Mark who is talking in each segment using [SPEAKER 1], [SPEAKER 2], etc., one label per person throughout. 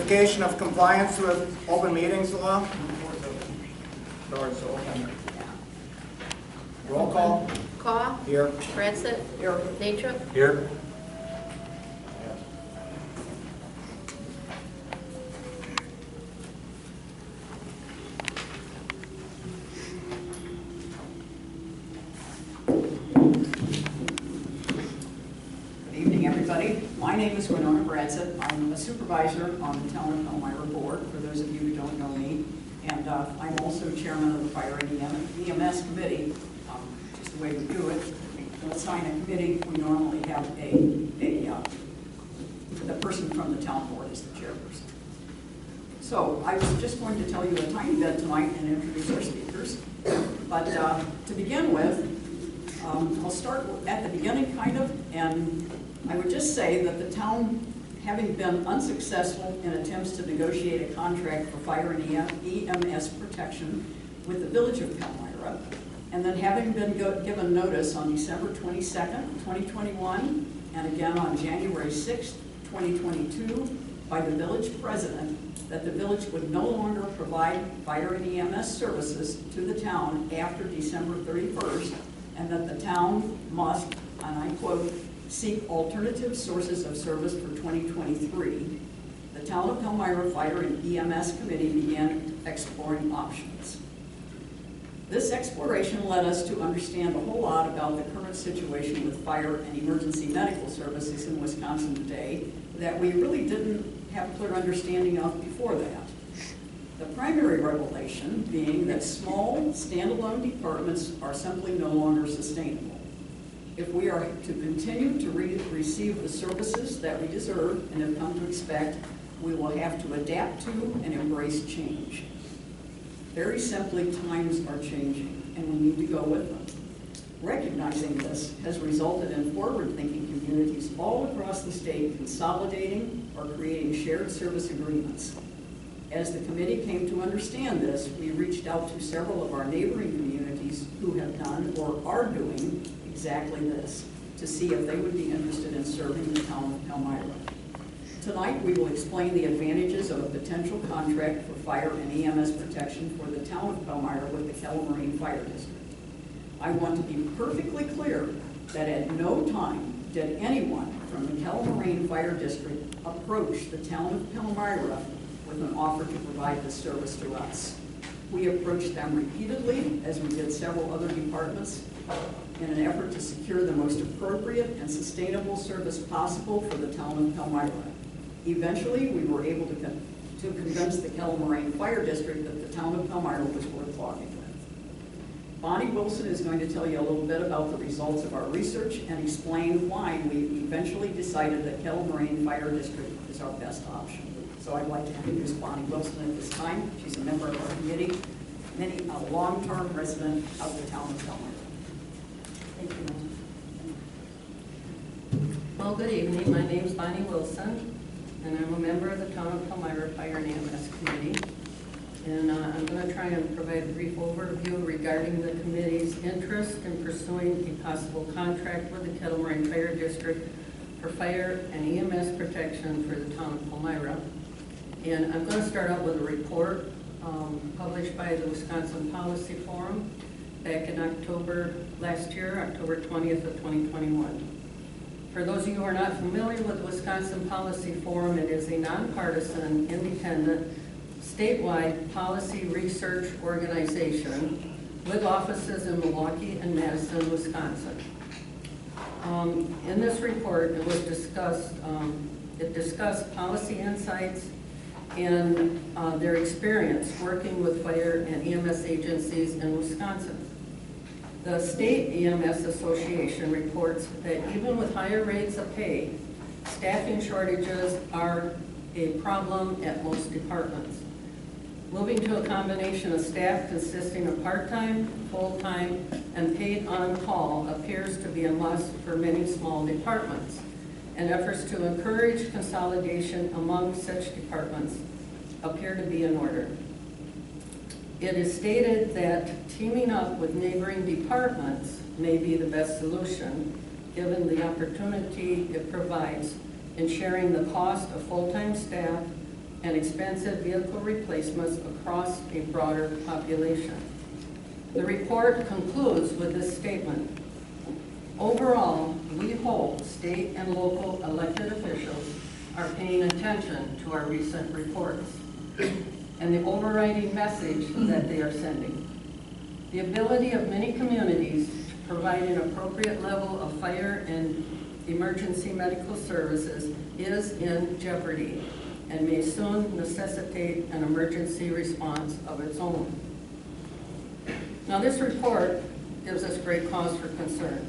[SPEAKER 1] Verification of compliance with open meetings law. Doors open. Roll call.
[SPEAKER 2] Caw.
[SPEAKER 1] Here.
[SPEAKER 2] Ransett.
[SPEAKER 1] Here.
[SPEAKER 2] Natrup.
[SPEAKER 1] Here.
[SPEAKER 3] Good evening, everybody. My name is Ransett. I'm a supervisor on the Town of Elmira Board, for those of you who don't know me. And I'm also chairman of the Fire and EMS Committee. Just the way we do it. To assign a committee, we normally have the person from the town board as the chairperson. So I was just going to tell you a tiny bit tonight and introduce our speakers. But to begin with, I'll start at the beginning kind of, and I would just say that the town, having been unsuccessful in attempts to negotiate a contract for fire and EMS protection with the village of Elmira, and then having been given notice on December 22nd, 2021, and again on January 6th, 2022, by the village president, that the village would no longer provide fire and EMS services to the town after December 31st, and that the town must, and I quote, seek alternative sources of service for 2023. The Town of Elmira Fire and EMS Committee began exploring options. This exploration led us to understand a whole lot about the current situation with fire and emergency medical services in Wisconsin today that we really didn't have a clear understanding of before that. The primary revelation being that small, standalone departments are simply no longer sustainable. If we are to continue to receive the services that we deserve and have come to expect, we will have to adapt to and embrace change. Very simply, times are changing, and we need to go with them. Recognizing this has resulted in forward-thinking communities all across the state consolidating or creating shared service agreements. As the committee came to understand this, we reached out to several of our neighboring communities who have done or are doing exactly this, to see if they would be interested in serving the town of Elmira. Tonight, we will explain the advantages of a potential contract for fire and EMS protection for the town of Elmira with the Marine Fire District. I want to be perfectly clear that at no time did anyone from the Marine Fire District approach the town of Elmira with an offer to provide this service to us. We approached them repeatedly, as we did several other departments, in an effort to secure the most appropriate and sustainable service possible for the town of Elmira. Eventually, we were able to convince the Marine Fire District that the town of Elmira was worth talking with. Bonnie Wilson is going to tell you a little bit about the results of our research and explain why we eventually decided that Marine Fire District is our best option. So I'd like to introduce Bonnie Wilson at this time. She's a member of our committee, a long-term resident of the town of Elmira. Thank you.
[SPEAKER 4] Well, good evening. My name is Bonnie Wilson, and I'm a member of the Town of Elmira Fire and EMS Committee. And I'm going to try and provide a brief overview regarding the committee's interest in pursuing a possible contract with the Marine Fire District for fire and EMS protection for the town of Elmira. And I'm going to start out with a report published by the Wisconsin Policy Forum back in October last year, October 20th of 2021. For those of you who are not familiar with the Wisconsin Policy Forum, it is a nonpartisan, independent, statewide policy research organization with offices in Milwaukee and Madison, Wisconsin. In this report, it was discussed, it discussed policy insights and their experience working with fire and EMS agencies in Wisconsin. The State EMS Association reports that even with higher rates of pay, staffing shortages are a problem at most departments. Moving to a combination of staff consisting of part-time, full-time, and paid on-call appears to be a must for many small departments, and efforts to encourage consolidation among such departments appear to be in order. It is stated that teaming up with neighboring departments may be the best solution, given the opportunity it provides in sharing the cost of full-time staff and expensive vehicle replacements across a broader population. The report concludes with this statement. Overall, we hope state and local elected officials are paying attention to our recent reports and the overriding message that they are sending. The ability of many communities to provide an appropriate level of fire and emergency medical services is in jeopardy and may soon necessitate an emergency response of its own. Now, this report gives us great cause for concern.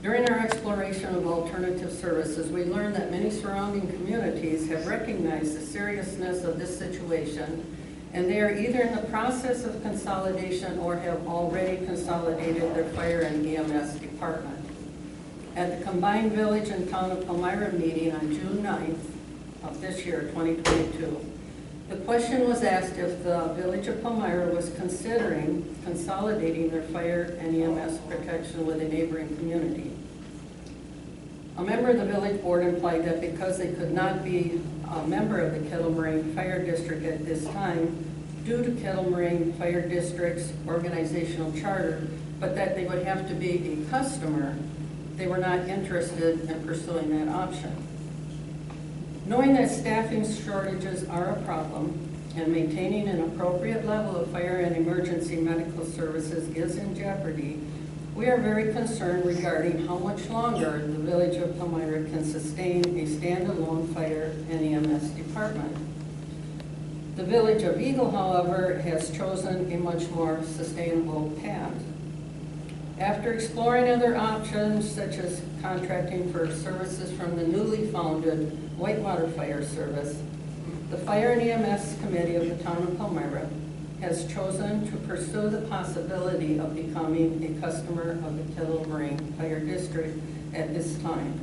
[SPEAKER 4] During our exploration of alternative services, we learned that many surrounding communities have recognized the seriousness of this situation, and they are either in the process of consolidation or have already consolidated their fire and EMS department. At the combined village and town of Palmyra meeting on June 9th of this year, 2022, the question was asked if the village of Palmyra was considering consolidating their fire and EMS protection with a neighboring community. A member of the village board implied that because they could not be a member of the Kettle Moraine Fire District at this time due to Kettle Moraine Fire District's organizational charter, but that they would have to be a customer, they were not interested in pursuing that option. Knowing that staffing shortages are a problem and maintaining an appropriate level of fire and emergency medical services is in jeopardy, we are very concerned regarding how much longer the village of Palmyra can sustain a standalone fire and EMS department. The village of Eagle, however, has chosen a much more sustainable path. After exploring other options, such as contracting for services from the newly founded Whitewater Fire Service, the Fire and EMS Committee of the town of Palmyra has chosen to pursue the possibility of becoming a customer of the Kettle Moraine Fire District at this time.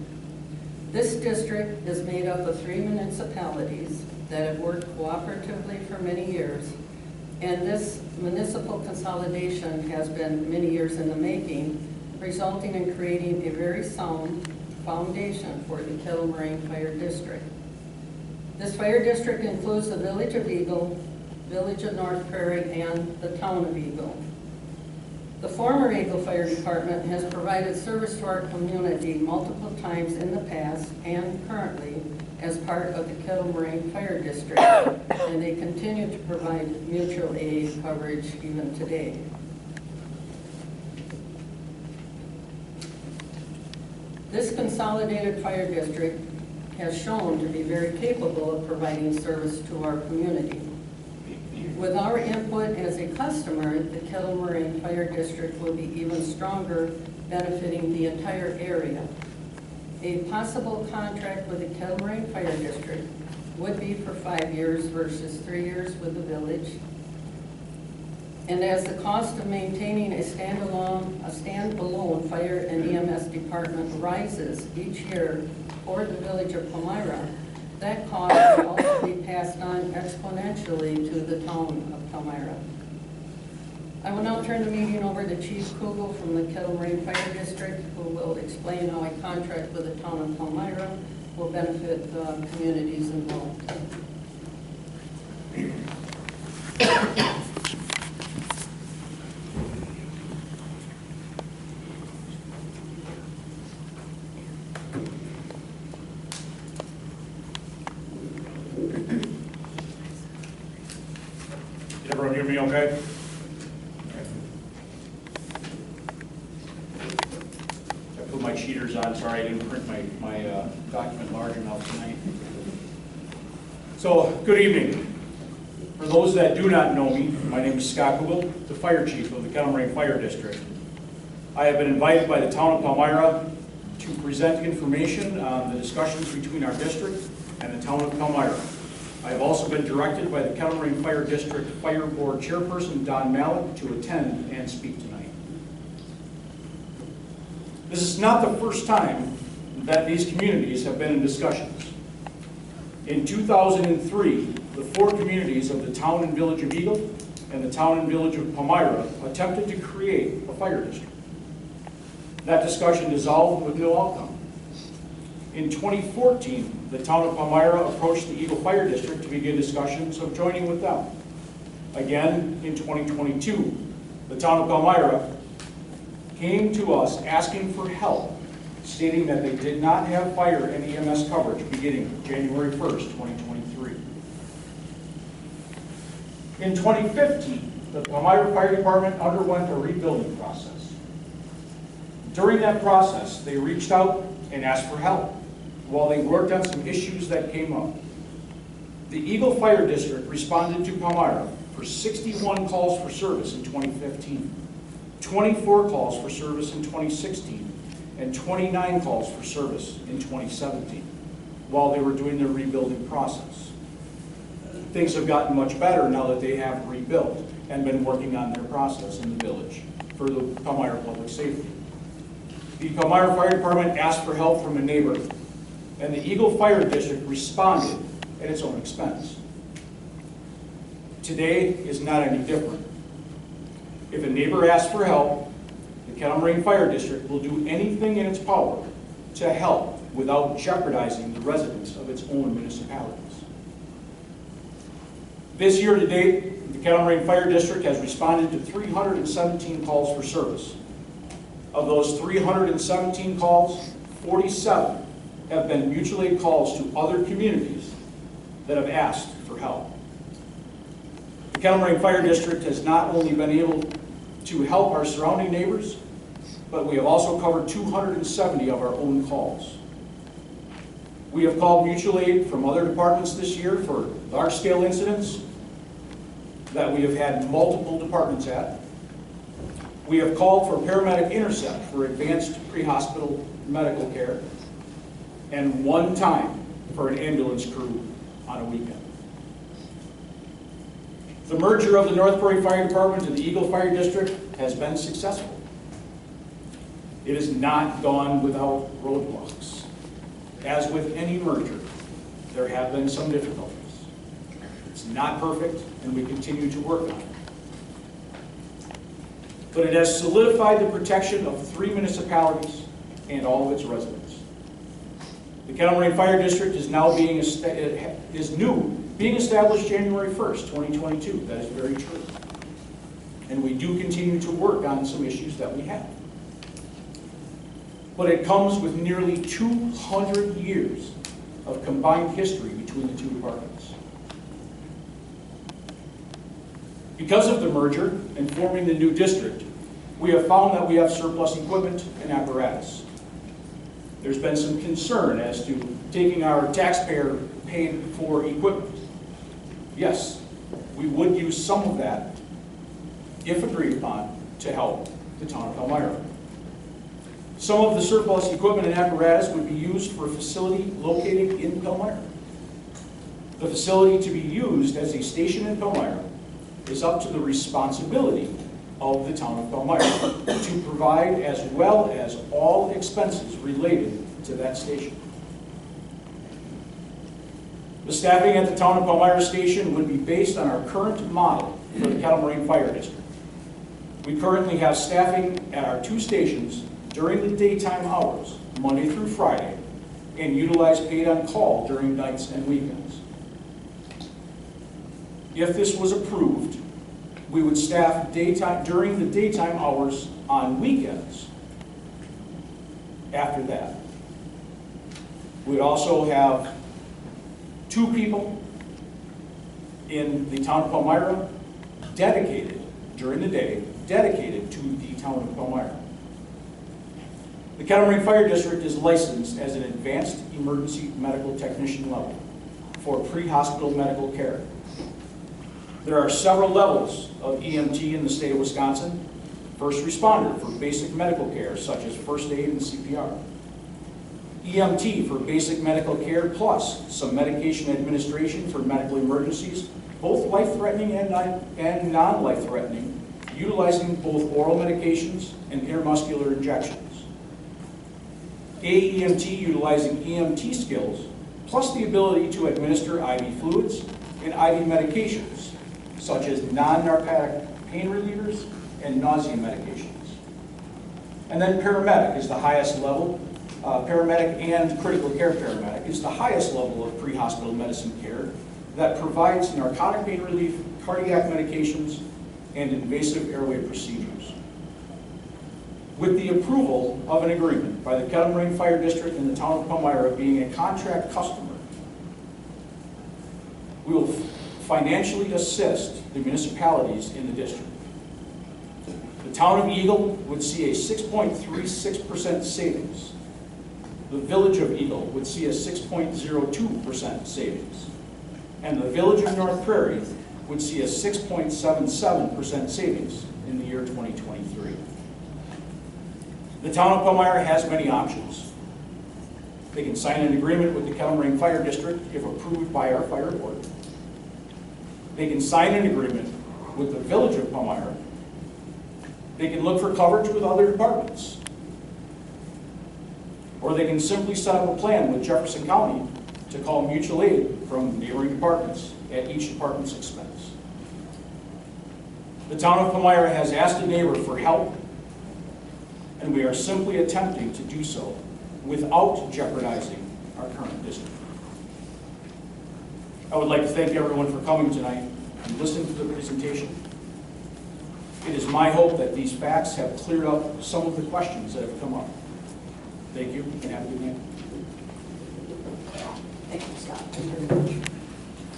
[SPEAKER 4] This district is made up of 3 municipalities that have worked cooperatively for many years, and this municipal consolidation has been many years in the making, resulting in creating a very sound foundation for the Kettle Moraine Fire District. This fire district includes the village of Eagle, village of North Prairie, and the town of Eagle. The former Eagle Fire Department has provided service to our community multiple times in the past and currently as part of the Kettle Moraine Fire District, and they continue to provide mutual aid coverage even today. This consolidated fire district has shown to be very capable of providing service to our community. With our input as a customer, the Kettle Moraine Fire District will be even stronger, benefiting the entire area. A possible contract with the Kettle Moraine Fire District would be for 5 years versus 3 years with the village. And as the cost of maintaining a standalone fire and EMS department rises each year for the village of Palmyra, that cost will also be passed on exponentially to the town of Palmyra. I will now turn the meeting over to Chief Kugel from the Kettle Moraine Fire District, who will explain how a contract with the town of Palmyra will benefit the communities involved.
[SPEAKER 2] Did everyone hear me okay? I put my cheaters on, sorry I didn't print my document large enough tonight. So, good evening. For those that do not know me, my name is Scott Kugel, the Fire Chief of the Kettle Moraine Fire District. I have been invited by the town of Palmyra to present information on the discussions between our district and the town of Palmyra. I have also been directed by the Kettle Moraine Fire District Fire Board Chairperson Don Malik to attend and speak tonight. This is not the first time that these communities have been in discussions. In 2003, the 4 communities of the town and village of Eagle and the town and village of Palmyra attempted to create a fire district. That discussion dissolved with no outcome. In 2014, the town of Palmyra approached the Eagle Fire District to begin discussions of joining with them. Again, in 2022, the town of Palmyra came to us asking for help, stating that they did not have fire and EMS coverage beginning January 1st, 2023. In 2015, the Palmyra Fire Department underwent a rebuilding process. During that process, they reached out and asked for help while they worked on some issues that came up. The Eagle Fire District responded to Palmyra for 61 calls for service in 2015, 24 calls for service in 2016, and 29 calls for service in 2017, while they were doing their rebuilding process. Things have gotten much better now that they have rebuilt and been working on their process in the village for the Palmyra public safety. The Palmyra Fire Department asked for help from a neighbor, and the Eagle Fire District responded at its own expense. Today is not any different. If a neighbor asks for help, the Kettle Moraine Fire District will do anything in its power to help without jeopardizing the residents of its own municipalities. This year to date, the Kettle Moraine Fire District has responded to 317 calls for service. Of those 317 calls, 47 have been mutual aid calls to other communities that have asked for help. The Kettle Moraine Fire District has not only been able to help our surrounding neighbors, but we have also covered 270 of our own calls. We have called mutual aid from other departments this year for large-scale incidents that we have had multiple departments at. We have called for paramedic intercept for advanced pre-hospital medical care, and one time for an ambulance crew on a weekend. The merger of the North Prairie Fire Department to the Eagle Fire District has been successful. It has not gone without roadblocks. As with any merger, there have been some difficulties. It's not perfect, and we continue to work on it. But it has solidified the protection of 3 municipalities and all of its residents. The Kettle Moraine Fire District is now being established January 1st, 2022. That is very true. And we do continue to work on some issues that we have. But it comes with nearly 200 years of combined history between the two departments. Because of the merger and forming the new district, we have found that we have surplus equipment and apparatus. There's been some concern as to taking our taxpayer paid for equipment. Yes, we would use some of that, if agreed upon, to help the town of Palmyra. Some of the surplus equipment and apparatus would be used for a facility located in Palmyra. The facility to be used as a station in Palmyra is up to the responsibility of the town of Palmyra to provide, as well as all expenses related to that station. The staffing at the town of Palmyra station would be based on our current model for the Kettle Moraine Fire District. We currently have staffing at our 2 stations during the daytime hours, Monday through Friday, and utilize paid on call during nights and weekends. If this was approved, we would staff during the daytime hours on weekends. After that, we'd also have 2 people in the town of Palmyra dedicated, during the day, dedicated to the town of Palmyra. The Kettle Moraine Fire District is licensed as an advanced emergency medical technician level for pre-hospital medical care. There are several levels of EMT in the state of Wisconsin. First responder for basic medical care, such as first aid and CPR. EMT for basic medical care plus some medication administration for medical emergencies, both life-threatening and non-life-threatening, utilizing both oral medications and intramuscular injections. AEMT utilizing EMT skills, plus the ability to administer IV fluids and IV medications, such as non-narcotic pain relievers and nausea medications. And then paramedic is the highest level paramedic and critical care paramedic, is the highest level of pre-hospital medicine care that provides narcotic pain relief, cardiac medications, and invasive airway procedures. With the approval of an agreement by the Kettle Moraine Fire District and the town of Palmyra being a contract customer, we will financially assist the municipalities in the district. The town of Eagle would see a 6.36% savings. The village of Eagle would see a 6.02% savings. And the village of North Prairie would see a 6.77% savings in the year 2023. The town of Palmyra has many options. They can sign an agreement with the Kettle Moraine Fire District if approved by our fire board. They can sign an agreement with the village of Palmyra. They can look for coverage with other departments. Or they can simply set up a plan with Jefferson County to call mutual aid from neighboring departments at each department's expense. The town of Palmyra has asked a neighbor for help, and we are simply attempting to do so without jeopardizing our current district. I would like to thank everyone for coming tonight and listening to the presentation. It is my hope that these facts have cleared up some of the questions that have come up. Thank you, and have a good night.
[SPEAKER 3] Thank you, Scott.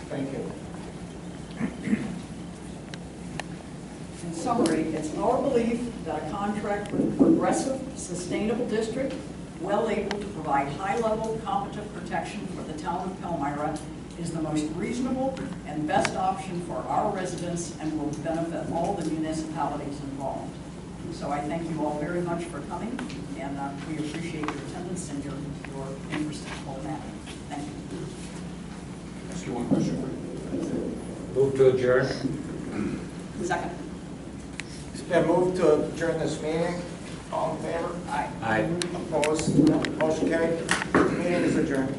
[SPEAKER 1] Thank you.
[SPEAKER 3] In summary, it's our belief that a contract with a progressive, sustainable district, well able to provide high-level, competent protection for the town of Palmyra is the most reasonable and best option for our residents and will benefit all the municipalities involved. So I thank you all very much for coming, and we appreciate your attendance and your interest in the whole matter. Thank you.
[SPEAKER 2] Ask you one question.
[SPEAKER 5] Move to adjourn.
[SPEAKER 3] Second.
[SPEAKER 1] It's been moved to adjourn this meeting. All in favor?
[SPEAKER 3] Aye.
[SPEAKER 5] Aye.
[SPEAKER 1] Opposed? Motion carried. Meeting is adjourned.